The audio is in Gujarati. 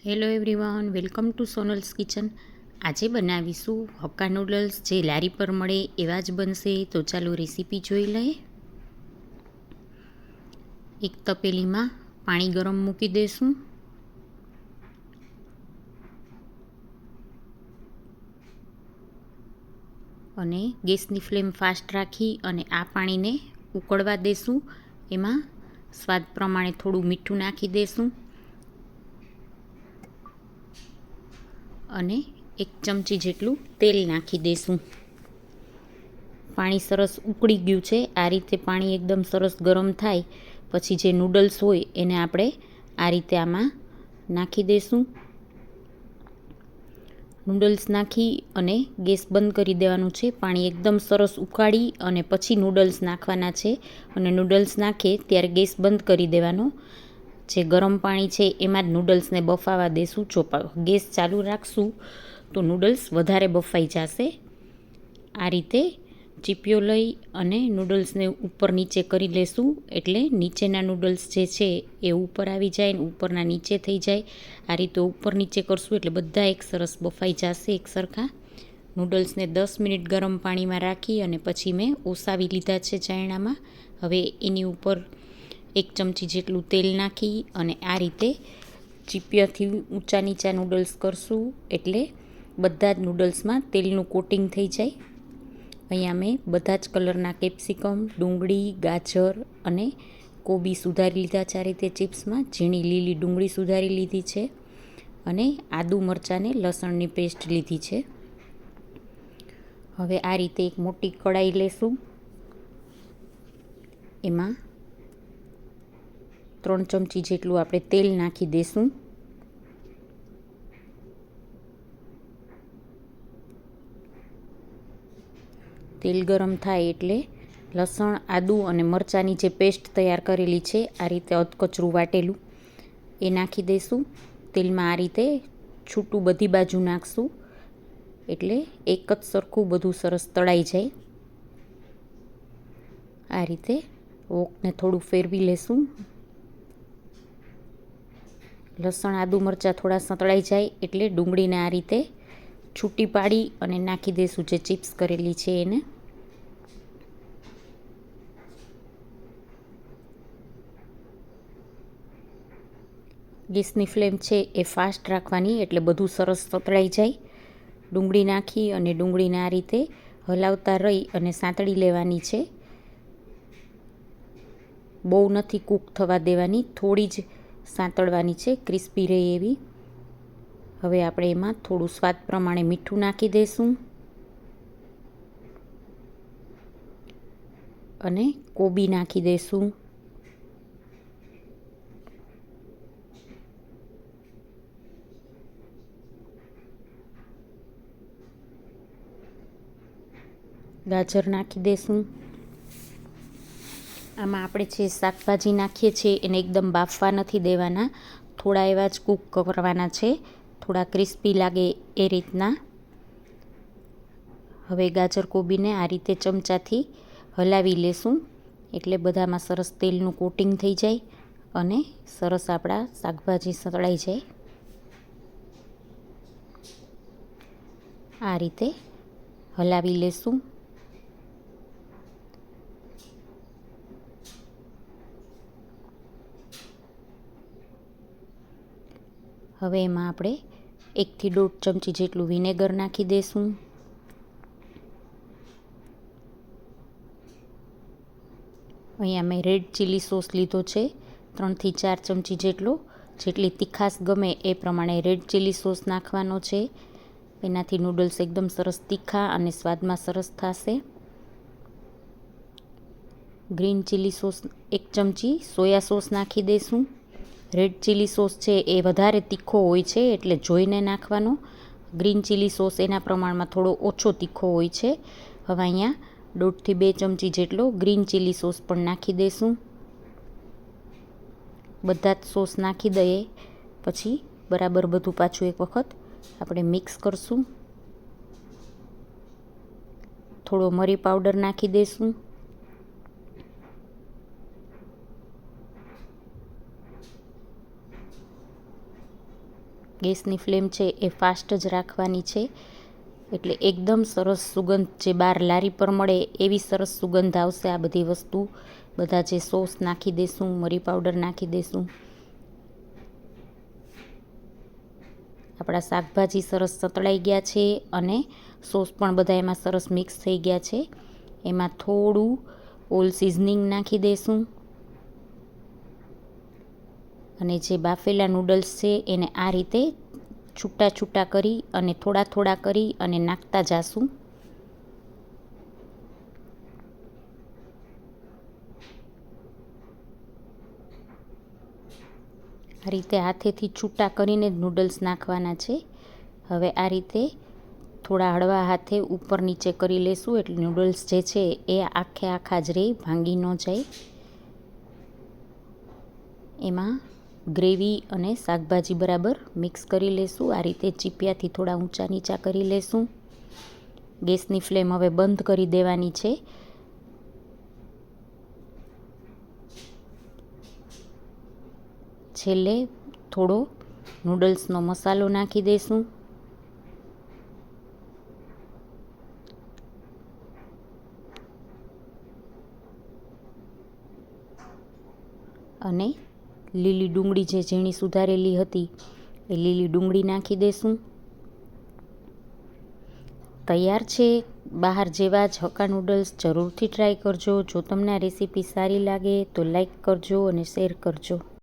Hello everyone, welcome to Sonal's kitchen. આજે બનાવીશું હક્કા નૂડલ્સ, જે લારી પર મળે એવા જ બનશે. તો ચાલો રેસીપી જોઈ લઈએ. એક તપેલીમાં પાણી ગરમ મૂકી દઈશું. અને ગેસની ફ્લેમ ફાસ્ટ રાખી અને આ પાણીને ઉકળવા દઈશું. એમાં સ્વાદ પ્રમાણે થોડું મીઠું નાખી દઈશું અને 1 ચમચી જેટલું તેલ નાખી દઈશું. પાણી સરસ ઉકળી ગયું છે. આ રીતે પાણી એકદમ સરસ ગરમ થાય પછી જે નૂડલ્સ હોય એને આપણે આ રીતે આમાં નાખી દઈશું. નૂડલ્સ નાખી અને ગેસ બંધ કરી દેવાનું છે. પાણી એકદમ સરસ ઉકાળી અને પછી નૂડલ્સ નાખવાના છે. અને નૂડલ્સ નાખે ત્યારે ગેસ બંધ કરી દેવાનો. જે ગરમ પાણી છે એમાં જ નૂડલ્સને બફાવા દેશું. જો ગેસ ચાલુ રાખશું તો નૂડલ્સ વધારે બફાઈ જશે. આ રીતે ચીપિયો લઈ અને નૂડલ્સને ઉપર નીચે કરી લેશું, એટલે નીચેના નૂડલ્સ જે છે એ ઉપર આવી જાય ને ઉપરના નીચે થઈ જાય. આ રીતે ઉપર નીચે કરશું એટલે બધા એક સરસ બફાઈ જશે એક સરખા. નૂડલ્સને 10 મિનિટ ગરમ પાણીમાં રાખી અને પછી મેં ઓસાવી લીધા છે ચાયણામાં. હવે એની ઉપર 1 ચમચી જેટલું તેલ નાખી અને આ રીતે ચીપિયાથી ઊંચા નીચા નૂડલ્સ કરશું એટલે બધા જ નૂડલ્સમાં તેલનું કોટિંગ થઈ જાય. અહીંયા મેં બધા જ કલરના કેપ્સિકમ, ડુંગળી, ગાજર અને કોબી સુધારી લીધા છે. આ રીતે ચિપ્સમાં ઝીણી લીલી ડુંગળી સુધારી લીધી છે અને આદુ મરચાંને લસણની પેસ્ટ લીધી છે. હવે આ રીતે એક મોટી કઢાઈ લેશું. એમાં 3 ચમચી જેટલું આપણે તેલ નાખી દઈશું. તેલ ગરમ થાય એટલે લસણ, આદુ અને મરચાંની જે પેસ્ટ તૈયાર કરેલી છે આ રીતે અધકચરું વાટેલું એ નાખી દઈશું. તેલમાં આ રીતે છૂટું બધી બાજુ નાખશું એટલે એક જ સરખું બધું સરસ તળાઈ જાય. આ રીતે વોકને થોડું ફેરવી લેશું. લસણ, આદુ, મરચાં થોડા સતળાઈ જાય એટલે ડુંગળીને આ રીતે છૂટી પાડી અને નાખી દઈશું જે ચિપ્સ કરેલી છે એને. ગેસની ફ્લેમ છે એ ફાસ્ટ રાખવાની એટલે બધું સરસ સતળાઈ જાય. ડુંગળી નાખી અને ડુંગળીને આ રીતે હલાવતા રહી અને સાંતળી લેવાની છે. બહુ નથી કૂક થવા દેવાની, થોડી જ સાંતળવાની છે, ક્રિસ્પી રહે એવી. હવે આપણે એમાં થોડું સ્વાદ પ્રમાણે મીઠું નાખી દઈશું અને કોબી નાખી દઈશું. ગાજર નાખી દઈશું. આમાં આપણે જે શાકભાજી નાખીએ છીએ એને એકદમ બાફવા નથી દેવાના, થોડા એવા જ કૂક કરવાના છે, થોડા ક્રિસ્પી લાગે એ રીતના. હવે ગાજર કોબીને આ રીતે ચમચાથી હલાવી લેશું એટલે બધામાં સરસ તેલનું કોટિંગ થઈ જાય અને સરસ આપણા શાકભાજી સતળાઈ જાય. આ રીતે હલાવી લેશું. હવે એમાં આપણે 1 થી 1.5 ચમચી જેટલું વિનેગર નાખી દઈશું. અહીંયા મેં રેડ ચીલી સોસ લીધો છે 3 થી 4 ચમચી જેટલો. જેટલી તીખાશ ગમે એ પ્રમાણે રેડ ચીલી સોસ નાખવાનો છે. એનાથી નૂડલ્સ એકદમ સરસ તીખા અને સ્વાદમાં સરસ થશે. ગ્રીન ચીલી સોસ 1 ચમચી, સોયા સોસ નાખી દઈશું. રેડ ચીલી સોસ છે એ વધારે તીખો હોય છે એટલે જોઈને નાખવાનો. ગ્રીન ચીલી સોસ એના પ્રમાણમાં થોડો ઓછો તીખો હોય છે. હવે અહીંયા 1.5 થી 2 ચમચી જેટલો ગ્રીન ચીલી સોસ પણ નાખી દઈશું. બધા જ સોસ નાખી દઈએ પછી બરાબર બધું પાછું એક વખત આપણે મિક્સ કરશું. થોડો મરી પાવડર નાખી દઈશું. ગેસની ફ્લેમ છે એ ફાસ્ટ જ રાખવાની છે, એટલે એકદમ સરસ સુગંધ જે બહાર લારી પર મળે એવી સરસ સુગંધ આવશે. આ બધી વસ્તુ બધા જે સોસ નાખી દેશું, મરી પાવડર નાખી દેશું. આપણા શાકભાજી સરસ સતળાઈ ગયા છે અને સોસ પણ બધા એમાં સરસ મિક્સ થઈ ગયા છે. એમાં થોડું ઓલ સિઝનિંગ નાખી દઈશું અને જે બાફેલા નૂડલ્સ છે એને આ રીતે છૂટા છૂટા કરી અને થોડા થોડા કરી અને નાખતા જાશું. આ રીતે હાથેથી છૂટા કરીને જ નૂડલ્સ નાખવાના છે. હવે આ રીતે થોડા હળવા હાથે ઉપર નીચે કરી લેશું એટલે નૂડલ્સ જે છે એ આખે આખા જ રહે, ભાંગી ન જાય. એમાં ગ્રેવી અને શાકભાજી બરાબર મિક્સ કરી લેશું. આ રીતે ચીપિયાથી થોડા ઊંચા નીચા કરી લેશું. ગેસની ફ્લેમ હવે બંધ કરી દેવાની છે. છેલ્લે થોડો નૂડલ્સનો મસાલો નાખી દઈશું અને લીલી ડુંગળી જે ઝીણી સુધારેલી હતી એ લીલી ડુંગળી નાખી દઈશું. તૈયાર છે બહાર જેવા જ હક્કા નૂડલ્સ. જરૂરથી ટ્રાય કરજો. જો તમને આ રેસીપી સારી લાગે તો લાઈક કરજો અને શેર કરજો.